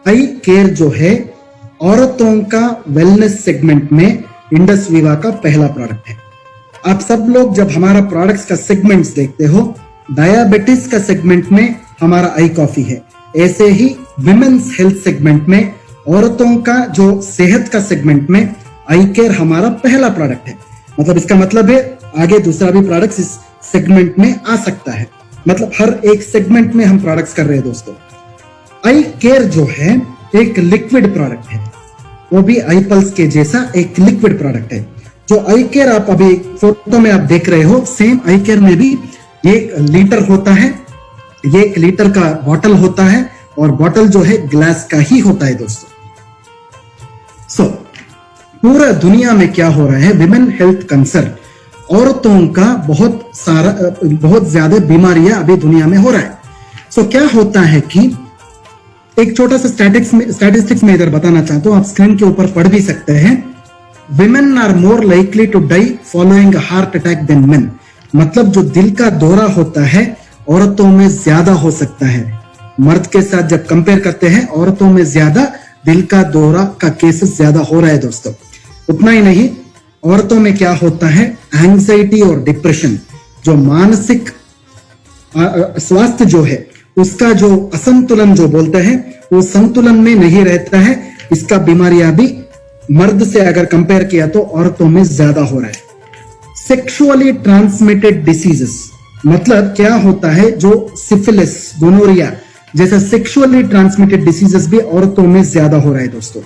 आई care जो है औरतों का वेलनेस सेगमेंट में इंडस विवा का पहला प्रोडक्ट है। आप सब लोग जब हमारा प्रोडक्ट्स का सेगमेंट्स देखते हो, डायबिटीज का सेगमेंट में हमारा आई कॉफी है, ऐसे ही विमेन्स हेल्थ सेगमेंट में, औरतों का जो सेहत का सेगमेंट में आई केयर हमारा पहला प्रोडक्ट है। मतलब इसका मतलब है आगे दूसरा भी प्रोडक्ट्स इस सेगमेंट में आ सकता है। मतलब हर एक सेगमेंट में हम प्रोडक्ट्स कर रहे हैं दोस्तों। आई केयर जो है एक लिक्विड प्रोडक्ट है, वो भी आई पल्स के जैसा एक लिक्विड प्रोडक्ट है। जो आई केयर आप अभी फोटो में आप देख रहे हो, सेम आई केयर में भी एक लीटर होता है, ये 1 लीटर का बॉटल होता है और बॉटल जो है ग्लास का ही होता है दोस्तों। पूरा दुनिया में क्या हो रहा है, विमेन हेल्थ कंसर्न, औरतों का बहुत ज्यादा बीमारियां अभी दुनिया में हो रहा है। क्या होता है कि एक छोटा सा स्टैटिस्टिक्स में इधर बताना चाहता हूं, आप स्क्रीन के ऊपर पढ़ भी सकते हैं। Women are more likely to die following heart attack than men. मतलब जो दिल का दौरा होता है औरतों में ज्यादा हो सकता है। मर्द के साथ जब कंपेयर करते हैं, औरतों में ज्यादा दिल का दौरा का केसेस ज्यादा हो रहा है दोस्तों। उतना ही नहीं, औरतों में क्या होता है, एंजाइटी और डिप्रेशन, जो मानसिक स्वास्थ्य जो है उसका जो असंतुलन जो बोलते हैं, वो संतुलन में नहीं रहता है। इसका बीमारियां भी मर्द से अगर कंपेयर किया तो औरतों में ज्यादा हो रहा है। सेक्सुअली ट्रांसमिटेड डिसीजेस, मतलब क्या होता है, जो सिफिलिस, गोनोरिया जैसा सेक्सुअली ट्रांसमिटेड डिसीजेस भी औरतों में ज्यादा हो रहा है दोस्तों।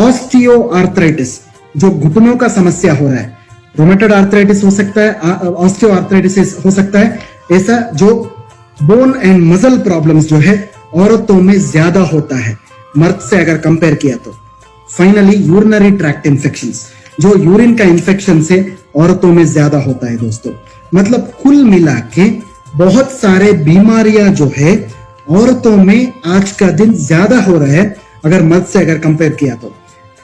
ऑस्टियो आर्थराइटिस, जो घुटनों का समस्या हो रहा है, रोमेटॉइड आर्थराइटिस हो सकता है, ऑस्टियो आर्थराइटिस हो सकता है, ऐसा जो बोन एंड मसल प्रॉब्लम्स जो है औरतों में ज्यादा होता है मर्द से अगर कंपेयर किया तो। फाइनली यूरिनरी ट्रैक्ट इन्फेक्शंस, जो यूरिन का इन्फेक्शन से औरतों में ज्यादा होता है दोस्तों। मतलब कुल मिला के बहुत सारे बीमारियां जो है औरतों में आज का दिन ज्यादा हो रहा है अगर मर्द से अगर कंपेयर किया तो।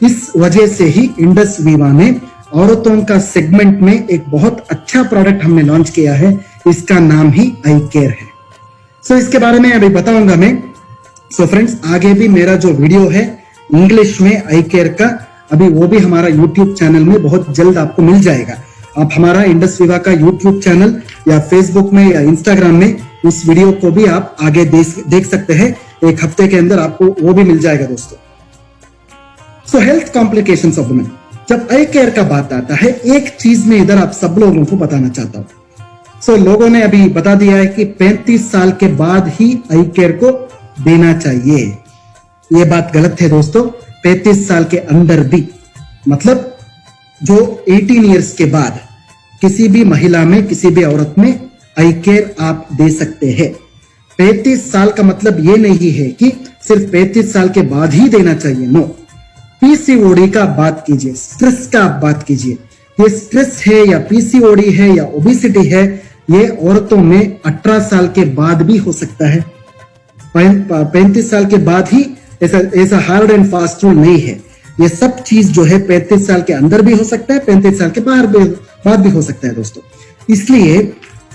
इस वजह से ही इंडस विवा ने औरतों का सेगमेंट में एक बहुत अच्छा प्रोडक्ट हमने लॉन्च किया है, इसका नाम ही आई केयर है। इसके बारे में अभी बताऊंगा मैं। फ्रेंड्स, आगे भी मेरा जो वीडियो है इंग्लिश में आई केयर का, अभी वो भी हमारा यूट्यूब चैनल में बहुत जल्द आपको मिल जाएगा। आप हमारा इंडस विवा का यूट्यूब चैनल या फेसबुक में या इंस्टाग्राम में उस वीडियो को भी आप आगे देख सकते हैं। एक हफ्ते के अंदर आपको वो भी मिल जाएगा दोस्तों। हेल्थ कॉम्प्लिकेशंस ऑफ वुमेन, जब आई केयर का बात आता है, एक चीज में इधर आप सब लोगों को बताना चाहता हूं। लोगों ने अभी बता दिया है कि 35 साल के बाद ही आई केयर को देना चाहिए। ये बात गलत है दोस्तों। 35 साल के अंदर भी, मतलब जो 18 इयर्स के बाद किसी भी महिला में, किसी भी औरत में आई केयर आप दे सकते हैं। 35 साल का मतलब ये नहीं है कि सिर्फ 35 साल के बाद ही देना चाहिए, नो। पीसीओडी का बात कीजिए, स्ट्रेस का आप बात कीजिए। ये स्ट्रेस है या पीसीओडी है या ओबेसिटी है, ये औरतों में 18 साल के बाद भी हो सकता है। 35 साल के बाद ही ऐसा हार्ड एंड फास्ट रूल नहीं है। ये सब चीज जो है 35 साल के अंदर भी हो सकता है, 35 साल के बाद भी हो सकता है दोस्तों। इसलिए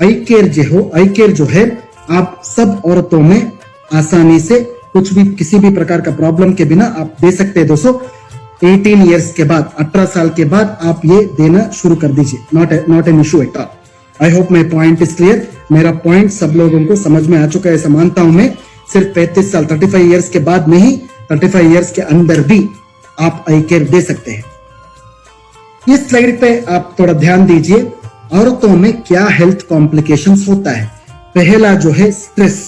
आई केयर जो है आप सब औरतों में आसानी से कुछ भी, किसी भी प्रकार का प्रॉब्लम के बिना आप दे सकते हैं दोस्तों। 18 इयर्स के बाद, 18 साल के बाद आप ये देना शुरू कर दीजिए। Not an issue at all. I hope my point is clear. मेरा पॉइंट सब लोगों को समझ में आ चुका है, ऐसा मानता हूं मैं। सिर्फ 35 साल, 35 इयर्स के बाद नहीं, 35 इयर्स के अंदर भी आप आई केयर दे सकते हैं। इस स्लाइड पे आप थोड़ा ध्यान दीजिए, औरतों में क्या हेल्थ कॉम्प्लिकेशंस होता है। पहला जो है स्ट्रेस,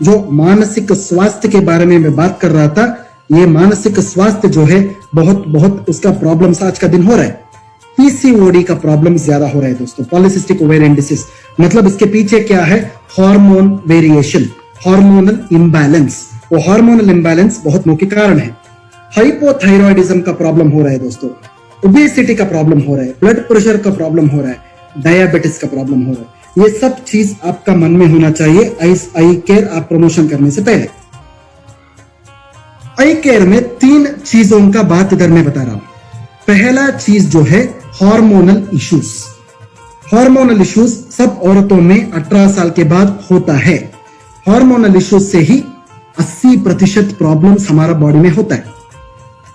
जो मानसिक स्वास्थ्य के बारे में मैं बात कर रहा था। ये मानसिक स्वास्थ्य जो है बहुत उसका प्रॉब्लम आज का दिन हो रहा है। पीसीओडी का प्रॉब्लम ज्यादा हो रहा है दोस्तों, पॉलिसिस्टिक ओवेरियन डिसीज। मतलब इसके पीछे क्या है, हार्मोन वेरिएशन, हार्मोनल इम्बैलेंस। वो हार्मोनल इम्बैलेंस बहुत मुख्य कारण है। हाइपोथायरॉयडिज्म का प्रॉब्लम हो रहा है दोस्तों, ओबेसिटी का प्रॉब्लम हो रहा है, ब्लड प्रेशर का प्रॉब्लम हो रहा है, डायबिटीज का प्रॉब्लम हो रहा है। ये सब चीज आपका मन में होना चाहिए आई केयर आप प्रमोशन करने से पहले। आई केयर में 3 चीजों का बात इधर मैं बता रहा हूं। पहला चीज जो है हार्मोनल इश्यूज। हार्मोनल इश्यूज सब औरतों में 18 साल के बाद होता है। हार्मोनल इश्यूज से ही 80% प्रॉब्लम्स हमारा बॉडी में होता है।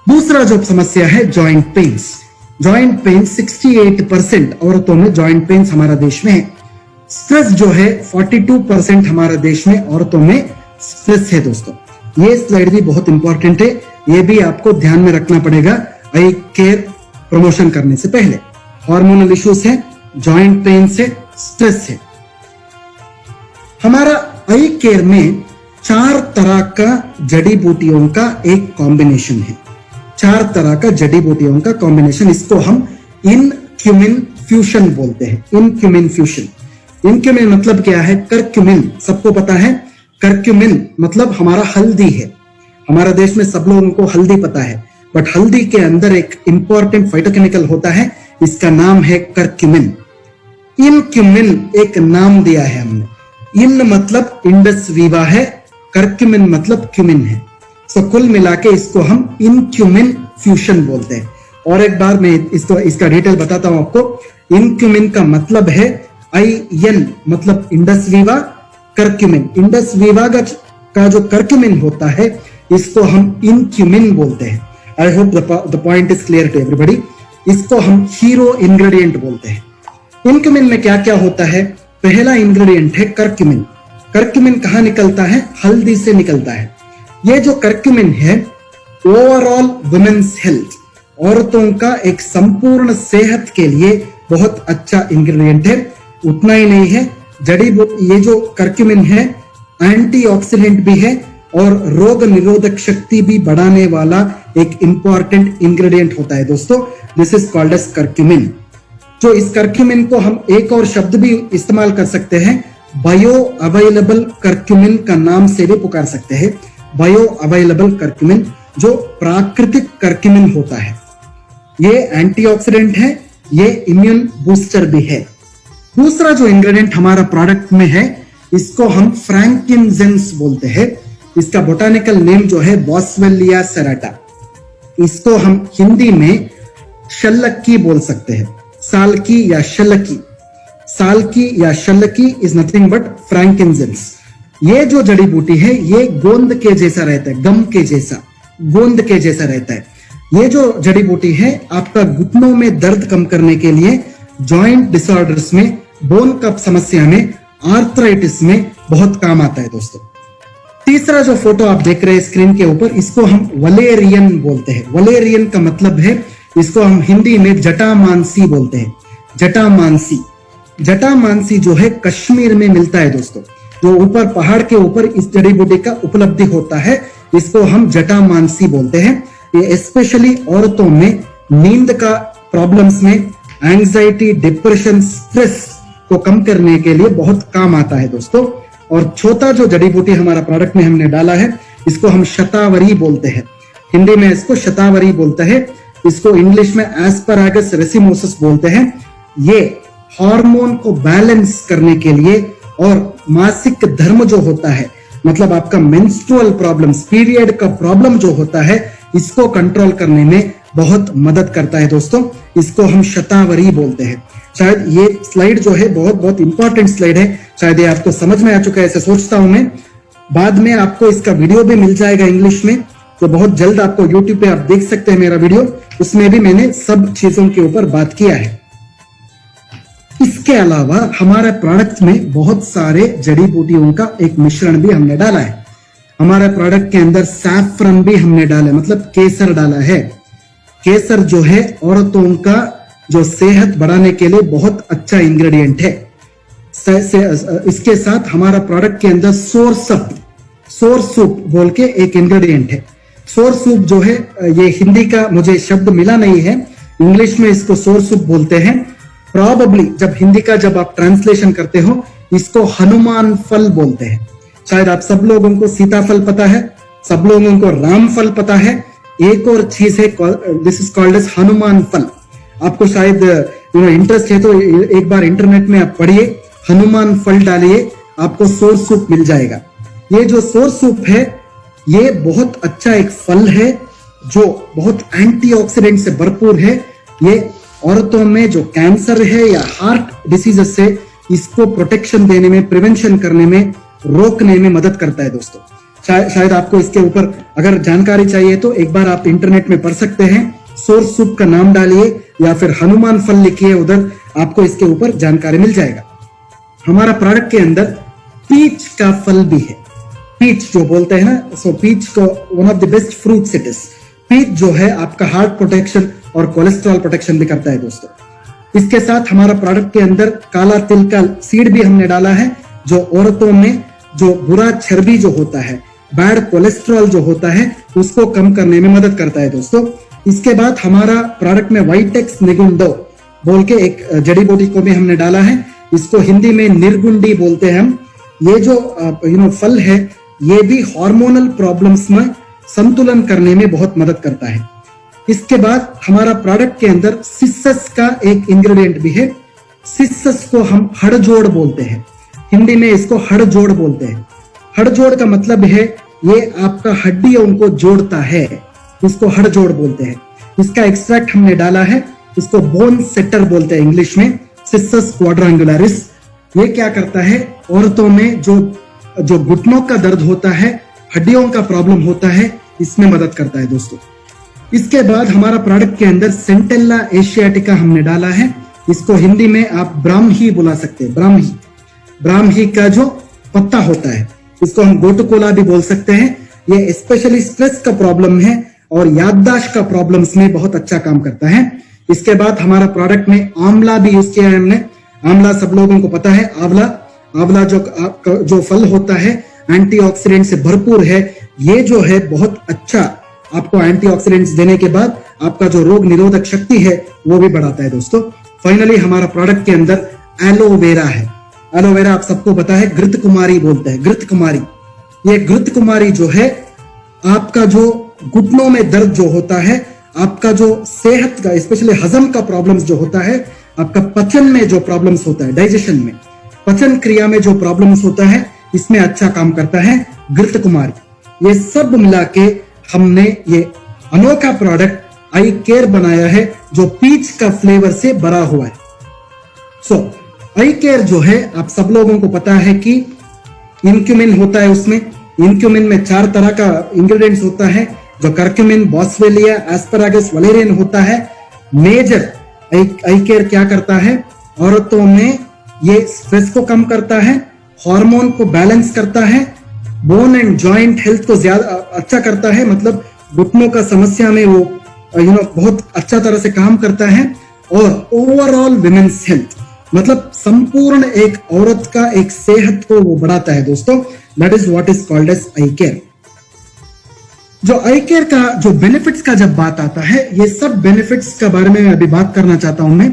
दूसरा जो समस्या है जॉइंट पेन्स। जॉइंट पेन 68% औरतों में जॉइंट पेन्स हमारा देश में है। स्ट्रेस जो है 42% हमारा देश में औरतों में स्ट्रेस है दोस्तों। ये स्लाइड भी बहुत इंपॉर्टेंट है, ये भी आपको ध्यान में रखना पड़ेगा आई केयर प्रमोशन करने से पहले। हार्मोनल इश्यूज है, जॉइंट पेन से, स्ट्रेस है। हमारा आई केयर में 4 तरह का जड़ी बूटियों का एक कॉम्बिनेशन है। 4 तरह का जड़ी बूटियों का कॉम्बिनेशन, इसको हम इनक्यूमिन फ्यूशन बोलते हैं। इनक्यूमिन फ्यूशन, इनक्यूमिन मतलब क्या है? करक्यूमिन, सबको पता है करक्यूमिन मतलब हमारा हल्दी है। हमारा देश में सब लोगों को हल्दी पता है, बट हल्दी के अंदर एक इंपॉर्टेंट फाइटोकेमिकल होता है, इसका नाम है करक्यूमिन। इनक्यूमिन एक नाम दिया है हमने। इन मतलब इंडस वीवा है, करक्यूमिन मतलब क्यूमिन है। सो कुल मिला के इसको हम इनक्यूमिन फ्यूशन बोलते हैं। और एक बार मैं इसका डिटेल बताता हूं आपको। इनक्यूमिन का मतलब है IN मतलब Indus Viva, curcumin. Indus Viva का जो करक्यूमिन होता है इसको हम इनक्यूमिन बोलते हैं। I hope the point is clear to everybody. इसको हम हीरो इंग्रेडिएंट बोलते हैं। इनक्यूमिन में क्या क्या होता है? पहला इंग्रेडिएंट है करक्यूमिन। करक्यूमिन कहां निकलता है? हल्दी से निकलता है। ये जो करक्यूमिन है ओवरऑल वुमेन्स हेल्थ, औरतों का एक संपूर्ण सेहत के लिए बहुत अच्छा इंग्रेडिएंट है। उतना ही नहीं है, ये जो करक्यूमिन है एंटीऑक्सीडेंट भी है और रोग निरोधक शक्ति भी बढ़ाने वाला एक इंपॉर्टेंट इंग्रेडिएंट होता है दोस्तों। This is called as curcumin. जो इस करक्यूमिन को हम एक और शब्द भी इस्तेमाल कर सकते हैं, बायो अवेलेबल करक्यूमिन का नाम से भी पुकार सकते हैं। बायो अवेलेबल करक्यूमिन, जो प्राकृतिक करक्यूमिन होता है। ये एंटीऑक्सीडेंट है, ये इम्यून बूस्टर भी है। दूसरा जो इंग्रेडिएंट हमारा प्रोडक्ट में है इसको हम फ्रैंकिनसेंस बोलते हैं। इसका बोटानिकल नेम जो है बॉस्वेलिया सेराटा। इसको हम हिंदी में शल्लकी बोल सकते हैं, सालकी या शल्लकी। सालकी या शल्लकी इज नथिंग बट फ्रैंकिनसेंस। ये जो जड़ी बूटी है ये गोंद के जैसा रहता है, गम के जैसा, गोंद के जैसा रहता है। ये जो जड़ी बूटी है आपका घुटनों में दर्द कम करने के लिए, जॉइंट डिसऑर्डर्स में, बोन कप समस्या में, आर्थराइटिस में बहुत काम आता है दोस्तों। तीसरा जो फोटो आप देख रहे हैं स्क्रीन के ऊपर, इसको हम वलेरियन बोलते हैं। वलेरियन का मतलब है, इसको हम हिंदी में जटामानसी बोलते हैं। जटामानसी, जटामानसी जो है कश्मीर में मिलता है दोस्तों। जो ऊपर पहाड़ के ऊपर इस जड़ी बूटी का उपलब्धि होता है, इसको हम जटामानसी बोलते हैं। ये स्पेशली औरतों में नींद का प्रॉब्लम्स में, एंजाइटी, डिप्रेशन, स्ट्रेस को कम करने के लिए बहुत काम आता है दोस्तों। और चौथा जो जड़ी बूटी हमारा प्रोडक्ट में हमने डाला है, इसको हम शतावरी बोलते हैं। हिंदी में इसको शतावरी बोलते हैं, इसको इंग्लिश में एस्परागस रेसिमोसस बोलते हैं। ये हार्मोन को बैलेंस करने के लिए और मासिक धर्म जो होता है, मतलब आपका मेंस्ट्रुअल प्रॉब्लम्स, पीरियड का प्रॉब्लम जो होता है, इसको कंट्रोल करने में बहुत मदद करता है दोस्तों। इसको हम शतावरी बोलते हैं। शायद ये स्लाइड जो है बहुत इंपॉर्टेंट स्लाइड है, शायद ये आपको समझ में आ चुका है ऐसे सोचता हूं मैं। बाद में आपको इसका वीडियो भी मिल जाएगा इंग्लिश में, तो बहुत जल्द आपको यूट्यूब पे आप देख सकते हैं मेरा वीडियो, उसमें भी मैंने सब चीजों के ऊपर बात किया है। इसके अलावा हमारे प्रोडक्ट में बहुत सारे जड़ी बूटियों का एक मिश्रण भी हमने डाला है। हमारे प्रोडक्ट के अंदर सैफरन भी हमने डाला है, मतलब केसर डाला है। केसर जो है औरतों का जो सेहत बढ़ाने के लिए बहुत अच्छा इंग्रेडिएंट है। इसके साथ हमारा प्रोडक्ट के अंदर सोर सूप बोल के एक इंग्रेडिएंट है। सोर सूप जो है, ये हिंदी का मुझे शब्द मिला नहीं है, इंग्लिश में इसको सोर सूप बोलते हैं। प्रॉबेबली जब आप ट्रांसलेशन करते हो, इसको हनुमान फल बोलते हैं। शायद आप सब लोगों को सीताफल पता है, सब लोगों को राम फल पता है। एक और चीज है, this is called as Hanuman फल। आपको शायद इंटरेस्ट है तो एक बार इंटरनेट में आप पढ़िए, हनुमान फल डालिए, आपको सोर सूप मिल जाएगा। ये जो सोर सूप है, ये बहुत अच्छा एक फल है जो बहुत एंटीऑक्सीडेंट से भरपूर है। ये औरतों में जो कैंसर है या हार्ट डिसीजेस से, इसको प्रोटेक्शन देने में, प्रिवेंशन करने में, रोकने में मदद करता है दोस्तों। शायद आपको इसके ऊपर अगर जानकारी चाहिए तो एक बार आप इंटरनेट में पढ़ सकते हैं। सोर्स सूप का नाम डालिए या फिर हनुमान फल लिखिए, उधर आपको इसके ऊपर जानकारी मिल जाएगा। हमारा प्रोडक्ट के अंदर पीच का फल भी है। पीच जो बोलते हैं ना, सो पीच को one of the best fruits it is. Peach जो है आपका हार्ट प्रोटेक्शन और कोलेस्ट्रॉल प्रोटेक्शन भी करता है दोस्तों। इसके साथ हमारा प्रोडक्ट के अंदर काला तिल का सीड भी हमने डाला है, जो औरतों में जो बुरा चर्बी जो होता है, बैड कोलेस्ट्रॉल जो होता है, उसको कम करने में मदद करता है दोस्तों। इसके बाद हमारा प्रोडक्ट में वाइटेक्स निगुंडो बोल के एक जड़ी बूटी को भी हमने डाला है। इसको हिंदी में निर्गुंडी बोलते हैं हम। ये जो फल है, ये भी हार्मोनल प्रॉब्लम्स में संतुलन करने में बहुत मदद करता है। इसके बाद हमारा प्रोडक्ट के अंदर सिसस का एक इंग्रेडिएंट भी है। सिसस को हम हड़जोड़ बोलते हैं, हिंदी में इसको हड़जोड़ बोलते हैं। हड़जोड़ का मतलब है ये आपका हड्डियों को जोड़ता है, इसको हड़जोड़ बोलते हैं। इसका एक्सट्रैक्ट हमने डाला है, इसको बोन सेटर बोलते हैं इंग्लिश में, सिसस क्वाड्रेंगुलरिस। ये क्या करता है, औरतों में जो घुटनों का दर्द होता है, हड्डियों का प्रॉब्लम होता है, इसमें मदद करता है दोस्तों। इसके बाद हमारा प्रोडक्ट के अंदर सेंटेला एशियाटिका हमने डाला है। इसको हिंदी में आप ब्राह्मी बुला सकते हैं। ब्राह्मी का जो पत्ता होता है, इसको हम गोटुकोला भी बोल सकते हैं। ये स्पेशली स्ट्रेस का प्रॉब्लम है और याददाश्त का प्रॉब्लम्स में बहुत अच्छा काम करता है। इसके बाद हमारा प्रोडक्ट में आंवला भी यूज किया है हमने। आंवला सब लोगों को पता है, आंवला जो फल होता है एंटीऑक्सीडेंट से भरपूर है। ये जो है बहुत अच्छा आपको एंटीऑक्सीडेंट्स देने के बाद आपका जो रोग निरोधक शक्ति है वो भी बढ़ाता है दोस्तों। फाइनली हमारा प्रोडक्ट के अंदर एलोवेरा है। एलोवेरा आप सबको पता है, घृत कुमारी बोलते हैं, घृत कुमारी। ये घृत कुमारी जो है आपका जो घुटनों में दर्द जो होता है, आपका जो सेहत का स्पेशली हजम का प्रॉब्लम्स जो होता है, आपका पचन में जो प्रॉब्लम्स होता है, डाइजेशन में, पचन क्रिया में जो प्रॉब्लम्स होता है, इसमें अच्छा काम करता है घृत कुमारी। ये सब मिला के हमने ये अनोखा प्रोडक्ट आई केयर बनाया है, जो पीच का फ्लेवर से भरा हुआ है। सो आई केयर जो है आप सब लोगों को पता है कि इनक्यूमिन होता है, उसमें इनक्यूमिन में 4 तरह का इंग्रेडिएंट्स होता है, जो करक्यूमिन, बॉस्वेलिया, एस्परागस, वलेरियन होता है। मेजर आई केयर क्या करता है, औरतों में ये स्ट्रेस को कम करता है, हार्मोन को बैलेंस करता है, बोन एंड जॉइंट हेल्थ को ज्यादा अच्छा करता है, मतलब घुटनों का समस्या में वो बहुत अच्छा तरह से काम करता है, और ओवरऑल विमेन्स हेल्थ मतलब संपूर्ण एक औरत का एक सेहत को वो बढ़ाता है दोस्तों। That is what is called as eye care. जो आई केयर का जो बेनिफिट्स का जब बात आता है, ये सब बेनिफिट्स के बारे में अभी बात करना चाहता हूं मैं।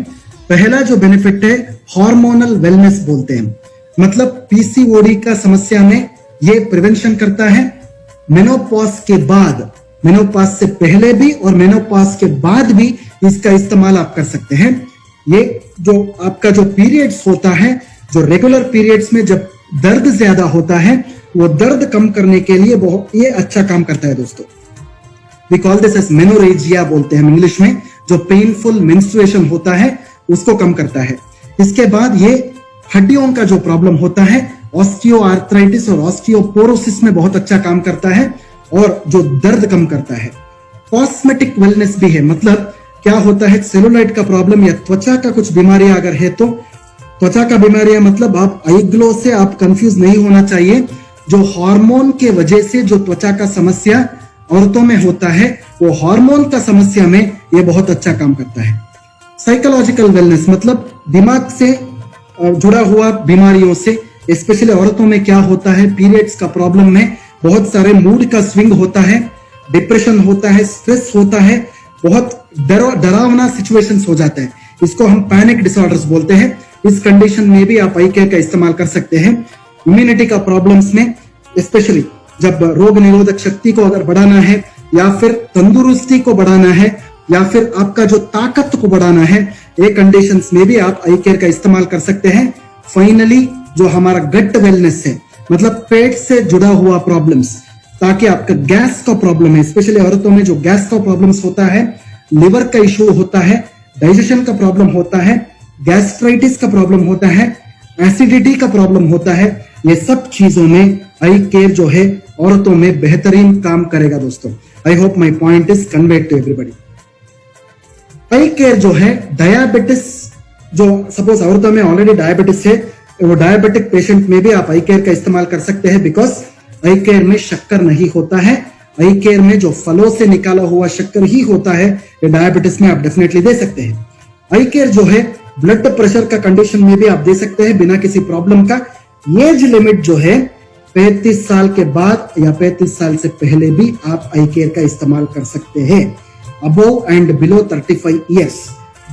पहला जो बेनिफिट है हार्मोनल वेलनेस बोलते हैं, मतलब पीसीओडी का समस्या में ये प्रिवेंशन करता है। मेनोपॉज के बाद, मेनोपॉज से पहले भी और मेनोपॉज के बाद भी इसका इस्तेमाल आप कर सकते हैं। ये जो आपका जो पीरियड्स होता है, जो रेगुलर पीरियड्स में जब दर्द ज्यादा होता है, वो दर्द कम करने के लिए बहुत ये अच्छा काम करता है दोस्तों। We call this as menorrhagia बोलते हैं इंग्लिश में, जो पेनफुल मेंस्ट्रुएशन होता है उसको कम करता है। इसके बाद ये हड्डियों का जो प्रॉब्लम होता है, ऑस्टियोआर्थराइटिस और ऑस्टियोपोरोसिस में बहुत अच्छा काम करता है, और जो दर्द कम करता है। कॉस्मेटिक वेलनेस भी है, मतलब क्या होता है, सेलुलाइट का प्रॉब्लम या त्वचा का कुछ बीमारियां अगर है तो, त्वचा का बीमारियां मतलब आप आई ग्लो से आप कंफ्यूज नहीं होना चाहिए। जो हार्मोन के वजह से जो त्वचा का समस्या औरतों में होता है, वो हार्मोन का समस्या में ये बहुत अच्छा काम करता है। साइकोलॉजिकल वेलनेस मतलब दिमाग से जुड़ा हुआ बीमारियों से, स्पेशली औरतों में क्या होता है, पीरियड्स का प्रॉब्लम में बहुत सारे मूड का स्विंग होता है, डिप्रेशन होता है, स्ट्रेस होता है, बहुत डरावना सिचुएशंस हो जाता है, इसको हम पैनिक डिसऑर्डर्स बोलते हैं। इस कंडीशन में भी आप आई केयर का इस्तेमाल कर सकते हैं। इम्यूनिटी का प्रॉब्लम्स में, स्पेशली जब रोग निरोधक शक्ति को अगर बढ़ाना है, या फिर तंदुरुस्ती को बढ़ाना है, या फिर आपका जो ताकत को बढ़ाना है, ये कंडीशंस में भी आप आई केयर का इस्तेमाल कर सकते हैं। फाइनली जो हमारा गट वेलनेस है, मतलब पेट से जुड़ा हुआ प्रॉब्लम्स, ताकि आपका गैस का प्रॉब्लम है, स्पेशली औरतों में जो गैस का प्रॉब्लम्स होता है, लिवर का इश्यू होता है, डाइजेशन का प्रॉब्लम होता है, गैस्ट्राइटिस का प्रॉब्लम होता है, एसिडिटी का प्रॉब्लम होता है, ये सब चीजों में आई केयर जो है औरतों में बेहतरीन काम करेगा दोस्तों। I hope my point is conveyed to everybody. Eye care जो है डायबिटिस, जो सपोज औरतों में ऑलरेडी डायबिटिस है, वो डायबिटिक पेशेंट में भी आप आई केयर का इस्तेमाल कर सकते हैं, बिकॉज आई केयर में शक्कर नहीं होता है। आई केयर में जो फलों से निकाला हुआ शक्कर ही होता है, ये डायबिटिस में आप डेफिनेटली दे सकते हैं। आई केयर जो है ब्लड प्रेशर का कंडीशन में भी आप दे सकते हैं बिना किसी प्रॉब्लम का। एज लिमिट जो है 35 साल के बाद या 35 साल से पहले भी आप आई केयर का इस्तेमाल कर सकते हैं। अबोव एंड बिलो 35 ईयर्स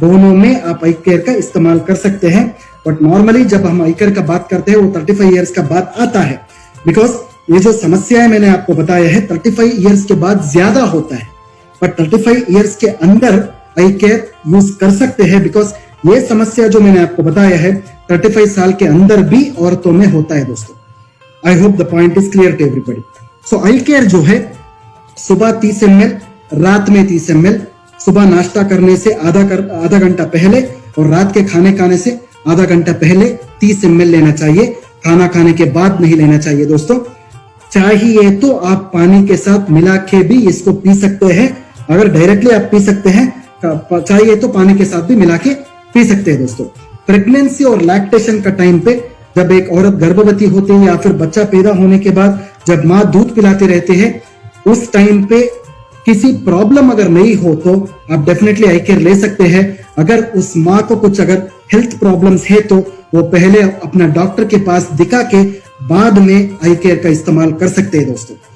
दोनों में आप आई केयर का इस्तेमाल कर सकते हैं। बट नॉर्मली जब हम आई केयर का बात करते हैं वो 35 ईयर्स का बात आता है, बिकॉज ये जो समस्या है मैंने आपको बताया है 35 ईयर्स के बाद ज्यादा होता है, बट 35 ईयर्स के अंदर आई केयर यूज कर सकते हैं, बिकॉज ये समस्या जो मैंने आपको बताया है 35 साल के अंदर भी औरतों में होता है दोस्तों। I hope the point is clear to everybody. So eye care जो है सुबह 30 ml, रात में 30 ml, सुबह नाश्ता करने से आधा घंटा पहले और रात के खाने से आधा घंटा पहले 30 ml लेना चाहिए। खाना खाने के बाद नहीं लेना चाहिए दोस्तों। चाहिए तो आप पानी के साथ मिला के भी इसको पी सकते हैं। अगर डायरेक्टली आप पी सकते हैं, चाहिए तो पानी के साथ भी मिला के पी सकते हैं दोस्तों। प्रेगनेंसी और लैक्टेशन का टाइम पे, जब एक औरत गर्भवती होती है या फिर बच्चा पैदा होने के बाद जब माँ दूध पिलाते रहते हैं, उस टाइम पे किसी प्रॉब्लम अगर नहीं हो तो आप डेफिनेटली आई केयर ले सकते हैं। अगर उस माँ को कुछ अगर हेल्थ प्रॉब्लम्स है तो वो पहले अपना डॉक्टर के पास दिखा के बाद में आई केयर का इस्तेमाल कर सकते हैं दोस्तों।